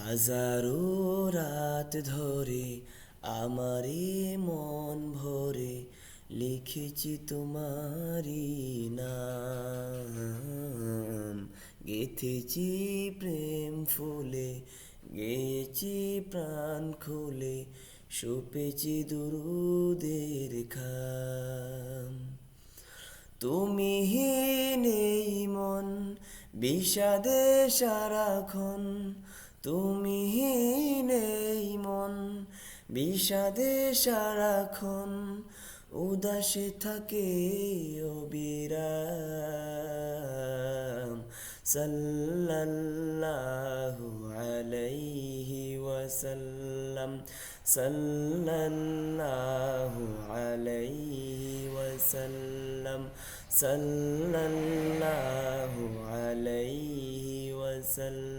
হাজারো রাত ধরে আমারে মন ভরে লিখেছি তোমারি নাম, গেথেছি প্রেম ফুলে, গেয়েছি প্রাণ খুলে, সপেছি দুরুদের খাম। তুমি নেই মন বিষাদে সারাক্ষণ, তুমি নেই মন বিষাদে সারাক্ষণ, উদাসে থাকে অবিরাম। সাল্লাল্লাহু আলাইহি ওয়াসাল্লাম, সাল্লাল্লাহু আলাইহি ওয়াসাল্লাম, সাল্লাল্লাহু আলাইহি ওয়াসাল্লাম।